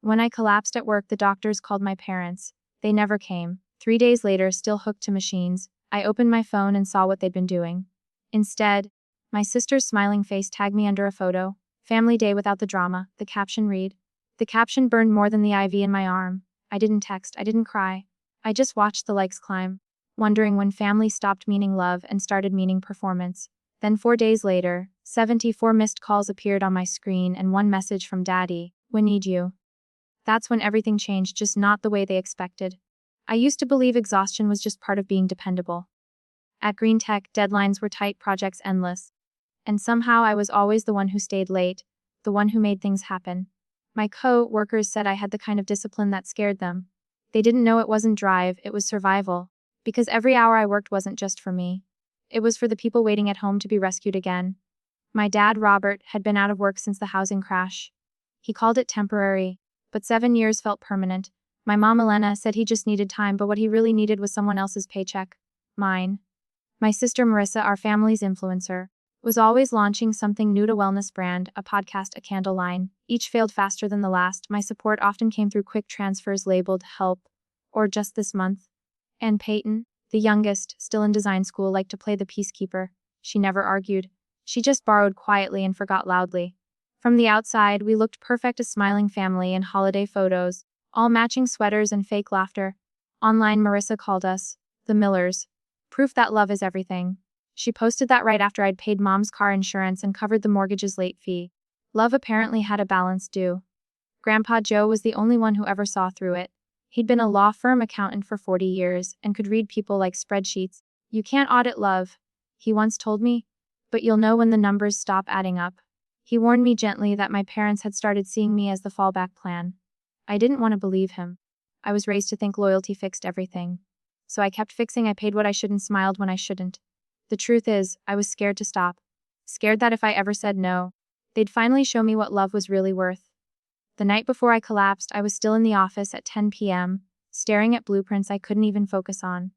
When I collapsed at work, the doctors called my parents. They never came. 3 days later, still hooked to machines, I opened my phone and saw what they'd been doing. Instead, my sister's smiling face tagged me under a photo. Family day without the drama, the caption read. The caption burned more than the IV in my arm. I didn't text, I didn't cry. I just watched the likes climb, wondering when family stopped meaning love and started meaning performance. Then 4 days later, 74 missed calls appeared on my screen and one message from Daddy, "We need you." That's when everything changed, just not the way they expected. I used to believe exhaustion was just part of being dependable. At Green Tech, deadlines were tight, projects endless. And somehow I was always the one who stayed late, the one who made things happen. My co-workers said I had the kind of discipline that scared them. They didn't know it wasn't drive, it was survival. Because every hour I worked wasn't just for me. It was for the people waiting at home to be rescued again. My dad, Robert, had been out of work since the housing crash. He called it temporary, but 7 years felt permanent. My mom, Elena, said he just needed time, but what he really needed was someone else's paycheck. Mine. My sister Marissa, our family's influencer, was always launching something new to wellness brand, a podcast, a candle line. Each failed faster than the last. My support often came through quick transfers labeled help or just this month. And Peyton, the youngest, still in design school, liked to play the peacekeeper. She never argued. She just borrowed quietly and forgot loudly. From the outside, we looked perfect, a smiling family in holiday photos, all matching sweaters and fake laughter. Online, Marissa called us the Millers. Proof that love is everything. She posted that right after I'd paid Mom's car insurance and covered the mortgage's late fee. Love apparently had a balance due. Grandpa Joe was the only one who ever saw through it. He'd been a law firm accountant for 40 years and could read people like spreadsheets. "You can't audit love," he once told me, "but you'll know when the numbers stop adding up." He warned me gently that my parents had started seeing me as the fallback plan. I didn't want to believe him. I was raised to think loyalty fixed everything. So I kept fixing. I paid what I should and smiled when I shouldn't. The truth is, I was scared to stop. Scared that if I ever said no, they'd finally show me what love was really worth. The night before I collapsed, I was still in the office at 10 p.m., staring at blueprints I couldn't even focus on.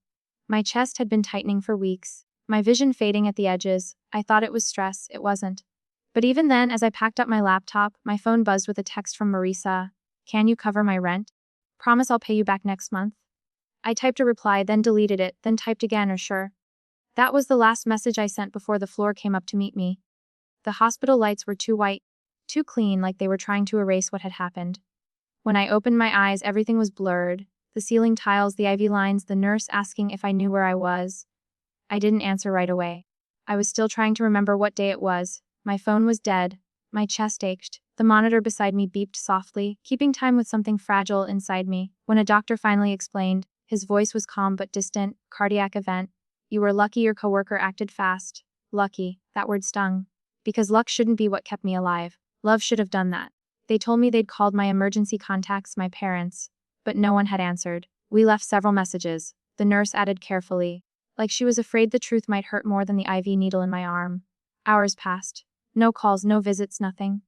My chest had been tightening for weeks, my vision fading at the edges. I thought it was stress, it wasn't. But even then, as I packed up my laptop, my phone buzzed with a text from Marisa. "Can you cover my rent? Promise I'll pay you back next month." I typed a reply, then deleted it, then typed again, or sure. That was the last message I sent before the floor came up to meet me. The hospital lights were too white, too clean, like they were trying to erase what had happened. When I opened my eyes, everything was blurred. The ceiling tiles, the IV lines, the nurse asking if I knew where I was. I didn't answer right away. I was still trying to remember what day it was. My phone was dead. My chest ached. The monitor beside me beeped softly, keeping time with something fragile inside me. When a doctor finally explained, his voice was calm but distant. "Cardiac event. You were lucky your coworker acted fast." Lucky, that word stung. Because luck shouldn't be what kept me alive. Love should have done that. They told me they'd called my emergency contacts, my parents. But no one had answered. We left several messages. The nurse added carefully, like she was afraid the truth might hurt more than the IV needle in my arm. Hours passed. No calls, no visits, nothing.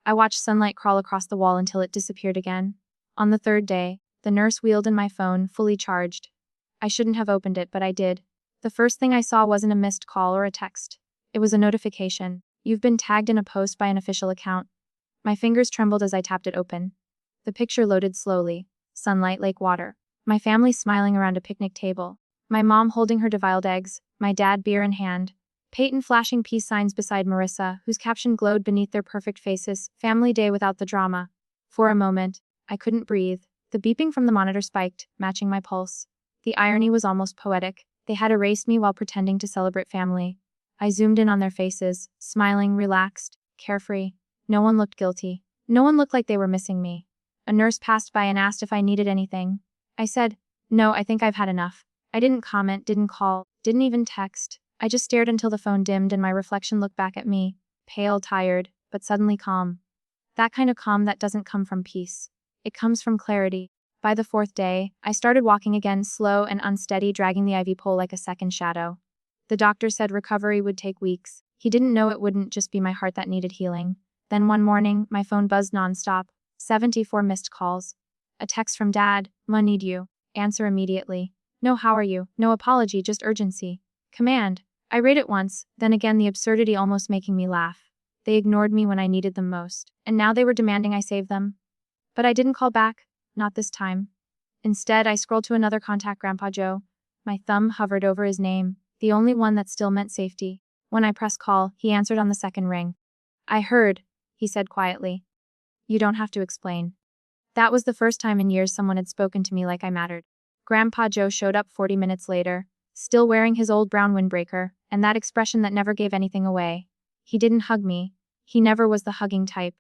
I watched sunlight crawl across the wall until it disappeared again. On the third day, the nurse wheeled in my phone, fully charged. I shouldn't have opened it, but I did. The first thing I saw wasn't a missed call or a text. It was a notification. "You've been tagged in a post by an official account." My fingers trembled as I tapped it open. The picture loaded slowly. Sunlight, lake water. My family smiling around a picnic table. My mom holding her deviled eggs. My dad, beer in hand. Peyton flashing peace signs beside Marissa, whose caption glowed beneath their perfect faces. Family day without the drama. For a moment, I couldn't breathe. The beeping from the monitor spiked, matching my pulse. The irony was almost poetic. They had erased me while pretending to celebrate family. I zoomed in on their faces, smiling, relaxed, carefree. No one looked guilty. No one looked like they were missing me. A nurse passed by and asked if I needed anything. I said, "No, I think I've had enough." I didn't comment, didn't call, didn't even text. I just stared until the phone dimmed and my reflection looked back at me, pale, tired, but suddenly calm. That kind of calm that doesn't come from peace. It comes from clarity. By the fourth day, I started walking again, slow and unsteady, dragging the IV pole like a second shadow. The doctor said recovery would take weeks. He didn't know it wouldn't just be my heart that needed healing. Then one morning, my phone buzzed nonstop. 74 missed calls. A text from Dad, "Ma, need you." Answer immediately. No how are you, no apology, just urgency. Command. I read it once, then again, the absurdity almost making me laugh. They ignored me when I needed them most, and now they were demanding I save them. But I didn't call back, not this time. Instead, I scrolled to another contact, Grandpa Joe. My thumb hovered over his name, the only one that still meant safety. When I pressed call, he answered on the second ring. I heard, he said quietly. You don't have to explain. That was the first time in years someone had spoken to me like I mattered. Grandpa Joe showed up 40 minutes later, still wearing his old brown windbreaker, and that expression that never gave anything away. He didn't hug me. He never was the hugging type.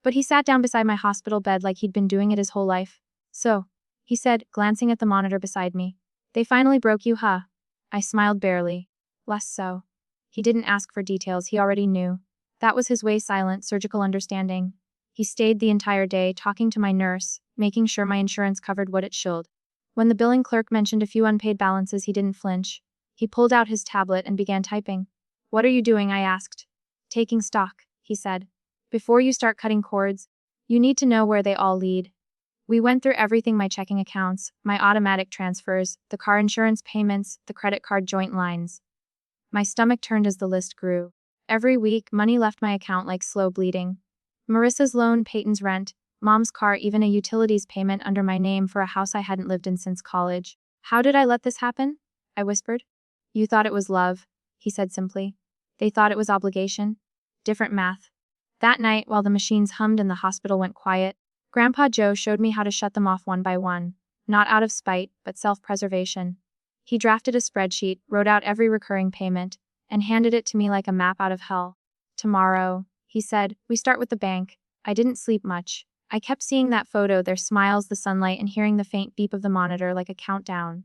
But he sat down beside my hospital bed like he'd been doing it his whole life. So, he said, glancing at the monitor beside me. They finally broke you, huh? I smiled barely. Less so. He didn't ask for details, he already knew. That was his way, silent, surgical understanding. He stayed the entire day, talking to my nurse, making sure my insurance covered what it should. When the billing clerk mentioned a few unpaid balances, he didn't flinch. He pulled out his tablet and began typing. What are you doing? I asked. Taking stock, he said. Before you start cutting cords, you need to know where they all lead. We went through everything: my checking accounts, my automatic transfers, the car insurance payments, the credit card joint lines. My stomach turned as the list grew. Every week, money left my account like slow bleeding. Marissa's loan, Peyton's rent, Mom's car, even a utilities payment under my name for a house I hadn't lived in since college. How did I let this happen? I whispered. You thought it was love, he said simply. They thought it was obligation. Different math. That night, while the machines hummed and the hospital went quiet, Grandpa Joe showed me how to shut them off one by one, not out of spite, but self-preservation. He drafted a spreadsheet, wrote out every recurring payment, and handed it to me like a map out of hell. Tomorrow, he said, we start with the bank. I didn't sleep much. I kept seeing that photo, their smiles, the sunlight, and hearing the faint beep of the monitor like a countdown.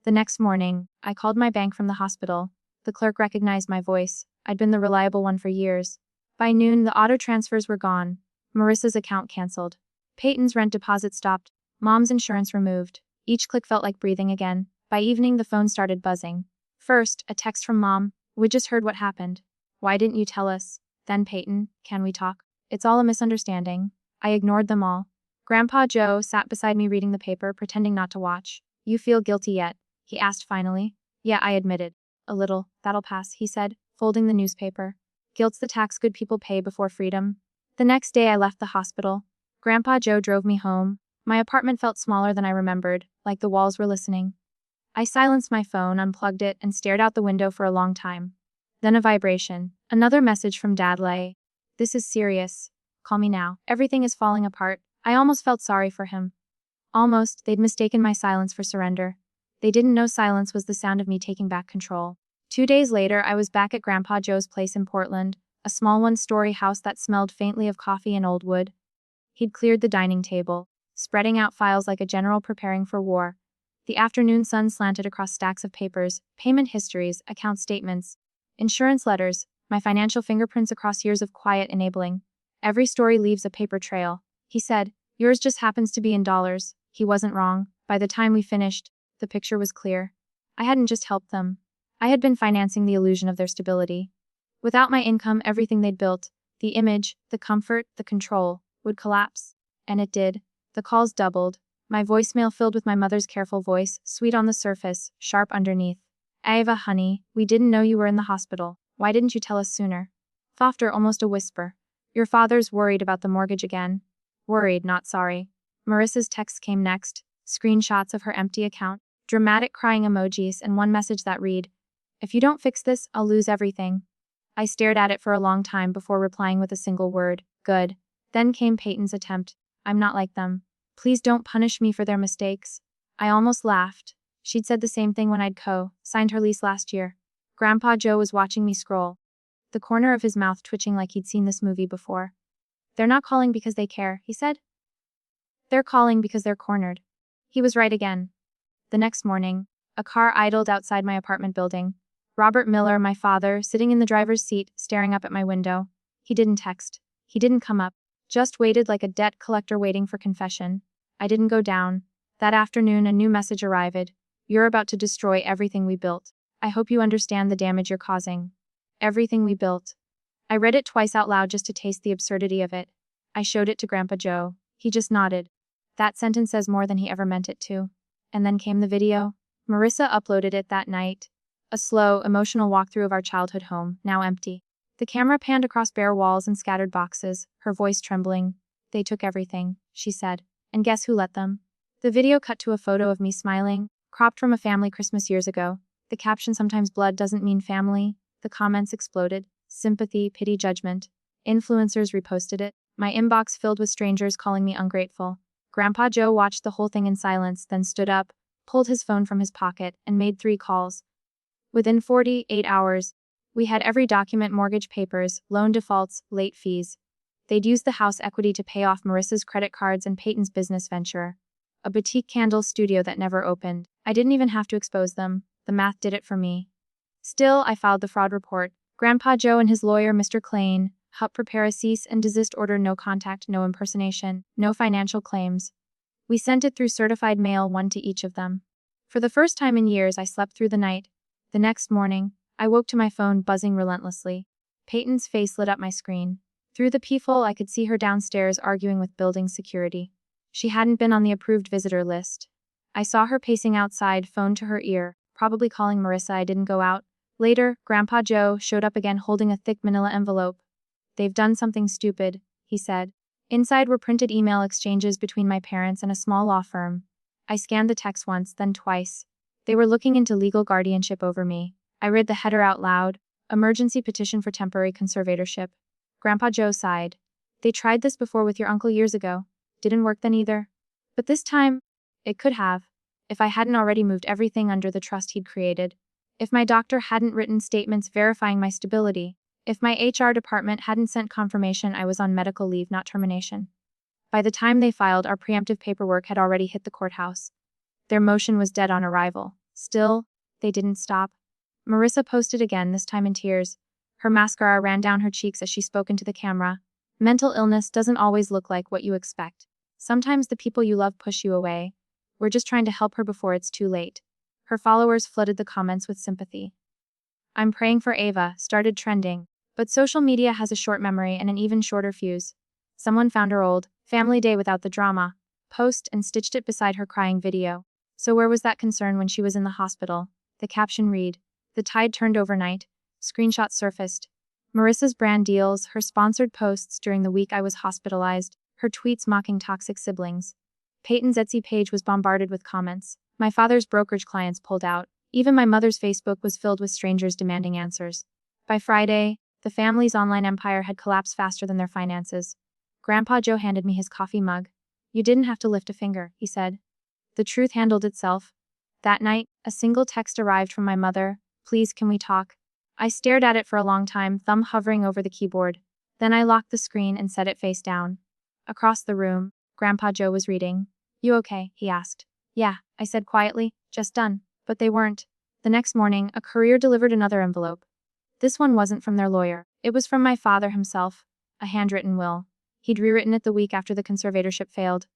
The next morning, I called my bank from the hospital. The clerk recognized my voice. I'd been the reliable one for years. By noon, the auto transfers were gone. Marissa's account canceled. Peyton's rent deposit stopped. Mom's insurance removed. Each click felt like breathing again. By evening, the phone started buzzing. First, a text from Mom. We just heard what happened. Why didn't you tell us? Then Peyton, can we talk? It's all a misunderstanding. I ignored them all. Grandpa Joe sat beside me reading the paper, pretending not to watch. You feel guilty yet? He asked finally. Yeah, I admitted. A little. That'll pass, he said, folding the newspaper. Guilt's the tax good people pay before freedom. The next day I left the hospital. Grandpa Joe drove me home. My apartment felt smaller than I remembered, like the walls were listening. I silenced my phone, unplugged it, and stared out the window for a long time. Then a vibration. Another message from Dad. Lay. This is serious. Call me now. Everything is falling apart. I almost felt sorry for him. Almost, they'd mistaken my silence for surrender. They didn't know silence was the sound of me taking back control. 2 days later, I was back at Grandpa Joe's place in Portland, a small one-story house that smelled faintly of coffee and old wood. He'd cleared the dining table, spreading out files like a general preparing for war. The afternoon sun slanted across stacks of papers, payment histories, account statements, insurance letters, my financial fingerprints across years of quiet enabling. Every story leaves a paper trail. He said, yours just happens to be in dollars. He wasn't wrong. By the time we finished, the picture was clear. I hadn't just helped them. I had been financing the illusion of their stability. Without my income, everything they'd built, the image, the comfort, the control, would collapse. And it did. The calls doubled. My voicemail filled with my mother's careful voice, sweet on the surface, sharp underneath. Ava, honey, we didn't know you were in the hospital. Why didn't you tell us sooner? Softer, almost a whisper. Your father's worried about the mortgage again. Worried, not sorry. Marissa's text came next. Screenshots of her empty account, dramatic crying emojis, and one message that read, if you don't fix this, I'll lose everything. I stared at it for a long time before replying with a single word, good. Then came Peyton's attempt. I'm not like them. Please don't punish me for their mistakes. I almost laughed. She'd said the same thing when I'd signed her lease last year. Grandpa Joe was watching me scroll, the corner of his mouth twitching like he'd seen this movie before. They're not calling because they care, he said. They're calling because they're cornered. He was right again. The next morning, a car idled outside my apartment building. Robert Miller, my father, sitting in the driver's seat, staring up at my window. He didn't text. He didn't come up. Just waited like a debt collector waiting for confession. I didn't go down. That afternoon, a new message arrived. You're about to destroy everything we built. I hope you understand the damage you're causing. Everything we built. I read it twice out loud just to taste the absurdity of it. I showed it to Grandpa Joe. He just nodded. That sentence says more than he ever meant it to. And then came the video. Marissa uploaded it that night. A slow, emotional walkthrough of our childhood home, now empty. The camera panned across bare walls and scattered boxes, her voice trembling. They took everything, she said. And guess who let them? The video cut to a photo of me smiling, cropped from a family Christmas years ago. The caption, "Sometimes blood doesn't mean family." The comments exploded. Sympathy, pity, judgment. Influencers reposted it. My inbox filled with strangers calling me ungrateful. Grandpa Joe watched the whole thing in silence, then stood up, pulled his phone from his pocket, and made 3 calls. Within 48 hours, we had every document, mortgage papers, loan defaults, late fees. They'd used the house equity to pay off Marissa's credit cards and Peyton's business venture, a boutique candle studio that never opened. I didn't even have to expose them. The math did it for me. Still, I filed the fraud report. Grandpa Joe and his lawyer, Mr. Klain, helped prepare a cease and desist order: no contact, no impersonation, no financial claims. We sent it through certified mail, 1 to each of them. For the first time in years, I slept through the night. The next morning, I woke to my phone buzzing relentlessly. Peyton's face lit up my screen. Through the peephole, I could see her downstairs arguing with building security. She hadn't been on the approved visitor list. I saw her pacing outside, phone to her ear, probably calling Marissa. I didn't go out. Later, Grandpa Joe showed up again holding a thick manila envelope. "They've done something stupid," he said. Inside were printed email exchanges between my parents and a small law firm. I scanned the text once, then twice. They were looking into legal guardianship over me. I read the header out loud: "Emergency petition for temporary conservatorship." Grandpa Joe sighed. "They tried this before with your uncle years ago. Didn't work then either. But this time, it could have, if I hadn't already moved everything under the trust he'd created. If my doctor hadn't written statements verifying my stability. If my HR department hadn't sent confirmation I was on medical leave, not termination." By the time they filed, our preemptive paperwork had already hit the courthouse. Their motion was dead on arrival. Still, they didn't stop. Marissa posted again, this time in tears. Her mascara ran down her cheeks as she spoke into the camera. "Mental illness doesn't always look like what you expect. Sometimes the people you love push you away. We're just trying to help her before it's too late." Her followers flooded the comments with sympathy. "I'm praying for Ava" started trending. But social media has a short memory and an even shorter fuse. Someone found her old family day without the drama post and stitched it beside her crying video. So where was that concern when she was in the hospital? The caption read, "The tide turned overnight." Screenshots surfaced. Marissa's brand deals, her sponsored posts during the week I was hospitalized, her tweets mocking toxic siblings. Peyton's Etsy page was bombarded with comments. My father's brokerage clients pulled out. Even my mother's Facebook was filled with strangers demanding answers. By Friday, the family's online empire had collapsed faster than their finances. Grandpa Joe handed me his coffee mug. "You didn't have to lift a finger," he said. The truth handled itself. That night, a single text arrived from my mother: "Please, can we talk?" I stared at it for a long time, thumb hovering over the keyboard. Then I locked the screen and set it face down. Across the room, Grandpa Joe was reading. "You okay?" he asked. "Yeah," I said quietly, "just done." But they weren't. The next morning, a courier delivered another envelope. This one wasn't from their lawyer. It was from my father himself. A handwritten will. He'd rewritten it the week after the conservatorship failed.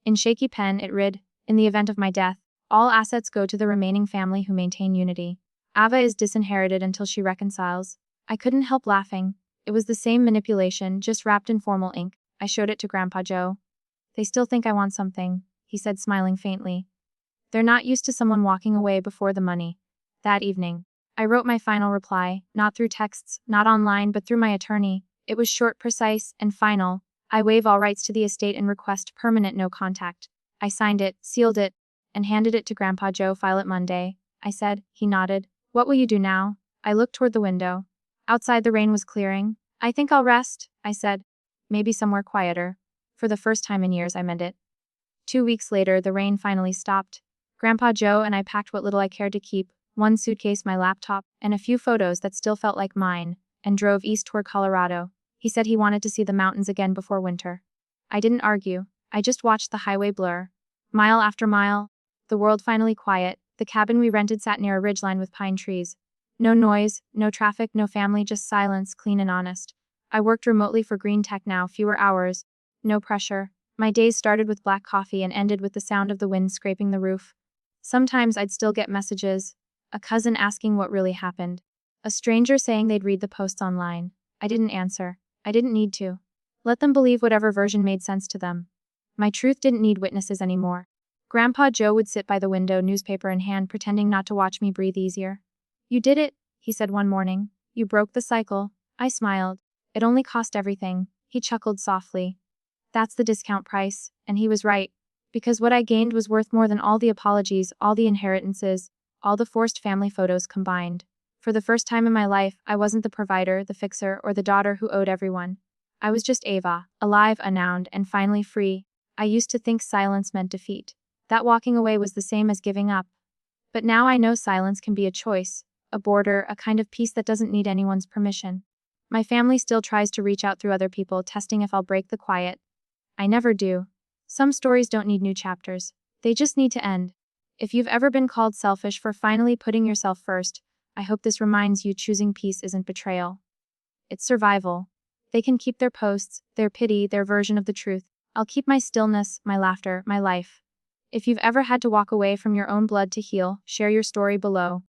In shaky pen, it read, "In the event of my death, all assets go to the remaining family who maintain unity. Ava is disinherited until she reconciles." I couldn't help laughing. It was the same manipulation, just wrapped in formal ink. I showed it to Grandpa Joe. "They still think I want something," he said, smiling faintly. "They're not used to someone walking away before the money." That evening, I wrote my final reply, not through texts, not online, but through my attorney. It was short, precise, and final. "I waive all rights to the estate and request permanent no contact." I signed it, sealed it, and handed it to Grandpa Joe. "File it Monday," I said. He nodded. "What will you do now?" I looked toward the window. Outside, the rain was clearing. "I think I'll rest," I said. "Maybe somewhere quieter." For the first time in years, I meant it. 2 weeks later, the rain finally stopped. Grandpa Joe and I packed what little I cared to keep, one suitcase, my laptop, and a few photos that still felt like mine, and drove east toward Colorado. He said he wanted to see the mountains again before winter. I didn't argue. I just watched the highway blur. Mile after mile, the world finally quiet. The cabin we rented sat near a ridgeline with pine trees. No noise, no traffic, no family, just silence, clean and honest. I worked remotely for Green Tech now, fewer hours. No pressure. My days started with black coffee and ended with the sound of the wind scraping the roof. Sometimes I'd still get messages. A cousin asking what really happened. A stranger saying they'd read the posts online. I didn't answer. I didn't need to. Let them believe whatever version made sense to them. My truth didn't need witnesses anymore. Grandpa Joe would sit by the window, newspaper in hand, pretending not to watch me breathe easier. "You did it," he said one morning. "You broke the cycle." I smiled. "It only cost everything." He chuckled softly. "That's the discount price." And he was right. Because what I gained was worth more than all the apologies, all the inheritances, all the forced family photos combined. For the first time in my life, I wasn't the provider, the fixer, or the daughter who owed everyone. I was just Ava, alive, unwound, and finally free. I used to think silence meant defeat. That walking away was the same as giving up. But now I know silence can be a choice, a border, a kind of peace that doesn't need anyone's permission. My family still tries to reach out through other people, testing if I'll break the quiet. I never do. Some stories don't need new chapters. They just need to end. If you've ever been called selfish for finally putting yourself first, I hope this reminds you choosing peace isn't betrayal. It's survival. They can keep their posts, their pity, their version of the truth. I'll keep my stillness, my laughter, my life. If you've ever had to walk away from your own blood to heal, share your story below.